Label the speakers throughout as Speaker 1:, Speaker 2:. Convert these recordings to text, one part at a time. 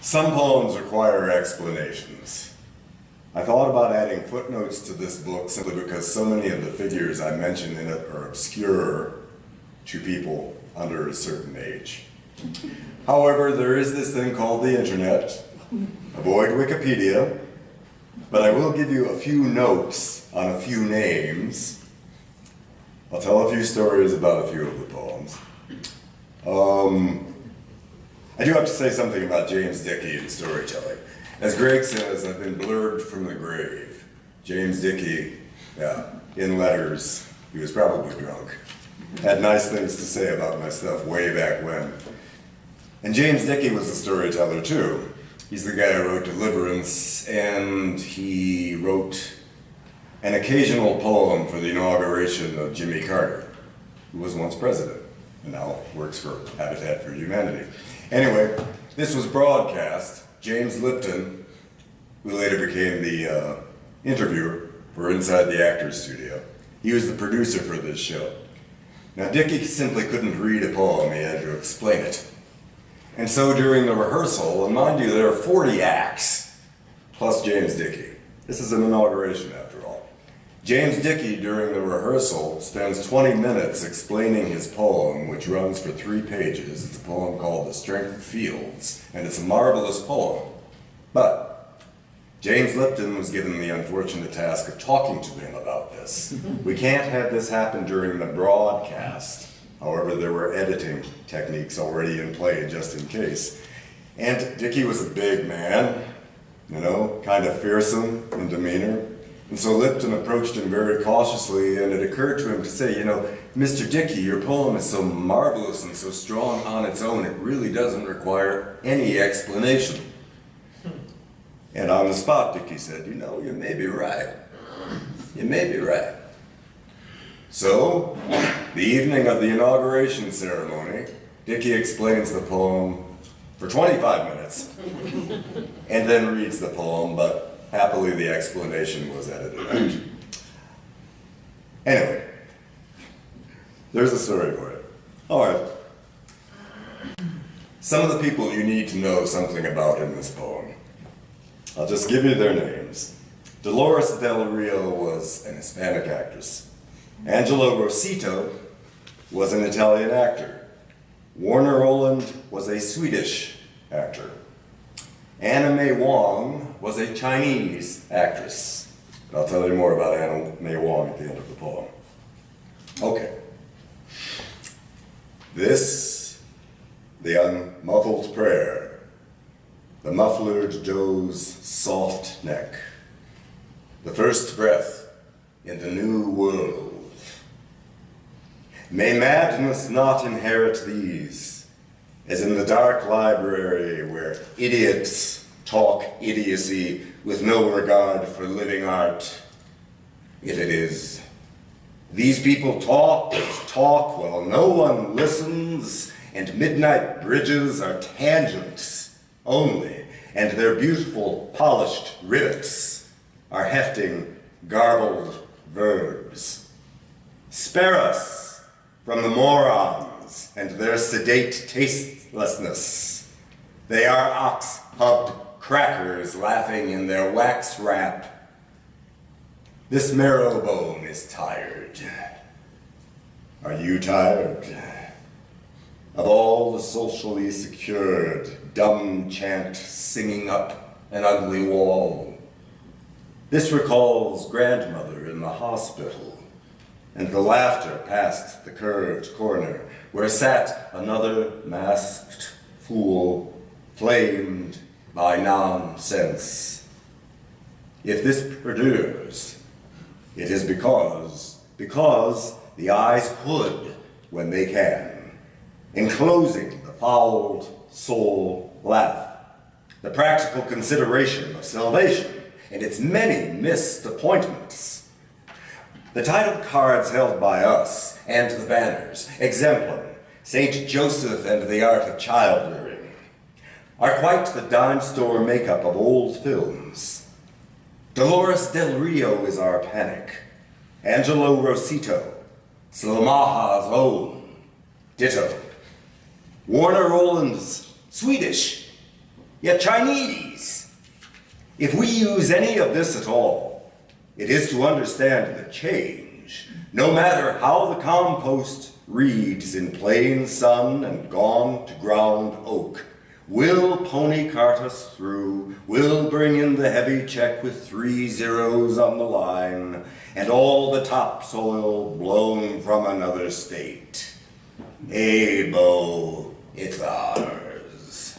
Speaker 1: Some poems require explanations. I thought about adding footnotes to this book simply because so many of the figures I mention in it are obscure to people under a certain age. However, there is this thing called the internet. Avoid Wikipedia, but I will give you a few notes on a few names. I'll tell a few stories about a few of the poems. I do have to say something about James Dickey and storytelling. As Greg says, I've been blurred from the grave. James Dickey, in letters, he was probably drunk, had nice things to say about my stuff way back when. And James Dickey was a storyteller too. He's the guy who wrote Deliverance, and he wrote an occasional poem for the inauguration of Jimmy Carter, who was once president and now works for Habitat for Humanity. Anyway, this was broadcast. James Lipton, who later became the interviewer for Inside the Actors Studio, he was the producer for this show. Now, Dickey simply couldn't read a poem, he had to explain it. And so during the rehearsal, and mind you, there are 40 acts, plus James Dickey. This is an inauguration, after all. James Dickey, during the rehearsal, spends 20 minutes explaining his poem, which runs for 3 pages. It's a poem called The Strength of Fields, and it's a marvelous poem. But James Lipton was given the unfortunate task of talking to him about this. We can't have this happen during the broadcast. However, there were editing techniques already in play just in case. And Dickey was a big man, you know, kind of fearsome in demeanor. And so Lipton approached him very cautiously, and it occurred to him to say, you know, Mr. Dickey, your poem is so marvelous and so strong on its own, it really doesn't require any explanation. And on the spot, Dickey said, you know, you may be right. You may be right. So, the evening of the inauguration ceremony, Dickey explains the poem for 25 minutes, and then reads the poem, but happily, the explanation was edited out. Anyway, there's a story for it. All right. Some of the people you need to know something about in this poem. I'll just give you their names. Dolores Del Rio was an Hispanic actress. Angelo Rosito was an Italian actor. Warner Oland was a Swedish actor. Anna May Wong was a Chinese actress. I'll tell you more about Anna May Wong at the end of the poem. Okay. This, the unmuffled prayer, the mufflered doe's soft neck, the first breath in the new world. May madness not inherit these, as in the dark library where idiots talk idiocy with no regard for living art. If it is, these people talk and talk while no one listens, and midnight bridges are tangents only, and their beautiful polished rivets are hefting garbled verbs. Spare us from the morons and their sedate tastelessness. They are ox-hubbed crackers laughing in their wax wrap. This marrow bone is tired. Are you tired? Of all the socially secured, dumb chant singing up an ugly wall. This recalls grandmother in the hospital, and the laughter past the curved corner, where sat another masked fool, flamed by nonsense. If this perdures, it is because the eyes hood when they can, enclosing the fouled soul laugh, the practical consideration of salvation and its many missed appointments. The title cards held by us, and the banners, exemplum, St. Joseph and the Art of Child-Rearing, are quite the dime store makeup of old films. Dolores Del Rio is our panic. Angelo Rosito, Slomaha's own, ditto. Warner Oland's Swedish, yet Chinese. If we use any of this at all, it is to understand the change, no matter how the compost reads in plain sun and gone to ground oak. Will pony cart us through, will bring in the heavy check with 3 zeros on the line, and all the topsoil blown from another state. Abo, it's ours.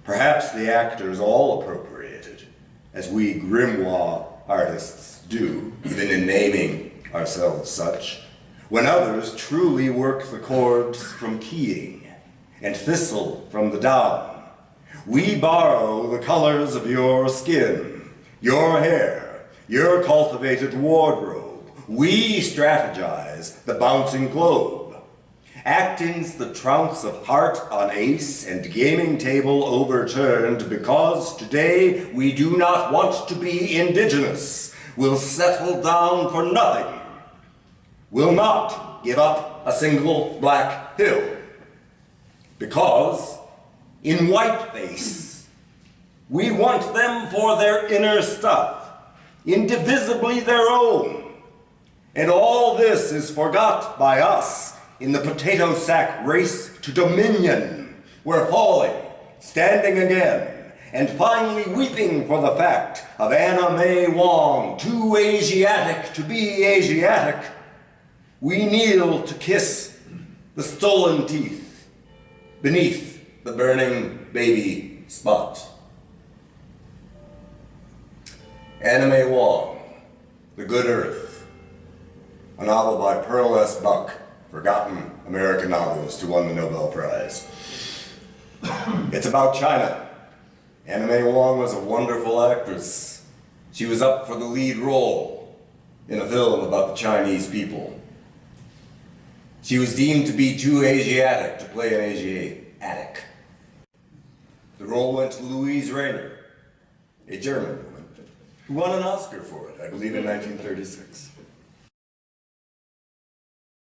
Speaker 1: Perhaps the actors all appropriated, as we grimoire artists do, even in naming ourselves such, when others truly work the chords from keying, and thistle from the down. We borrow the colors of your skin, your hair, your cultivated wardrobe. We strategize the bouncing globe. Acting's the trounce of heart on ace and gaming table overturned because today we do not want to be indigenous. We'll settle down for nothing. We'll not give up a single black hill. Because, in whiteface, we want them for their inner stuff, indivisibly their own. And all this is forgot by us in the potato sack race to dominion. We're falling, standing again, and finally weeping for the fact of Anna May Wong, too Asiatic to be Asiatic. We kneel to kiss the stolen teeth beneath the burning baby spot. Anna May Wong, The Good Earth, a novel by Pearl S. Buck, forgotten American novelist who won the Nobel Prize. It's about China. Anna May Wong was a wonderful actress. She was up for the lead role in a film about the Chinese people. She was deemed to be too Asiatic to play an Asiatic. The role went to Louise Rayner, a German woman, who won an Oscar for it, I believe in 1936.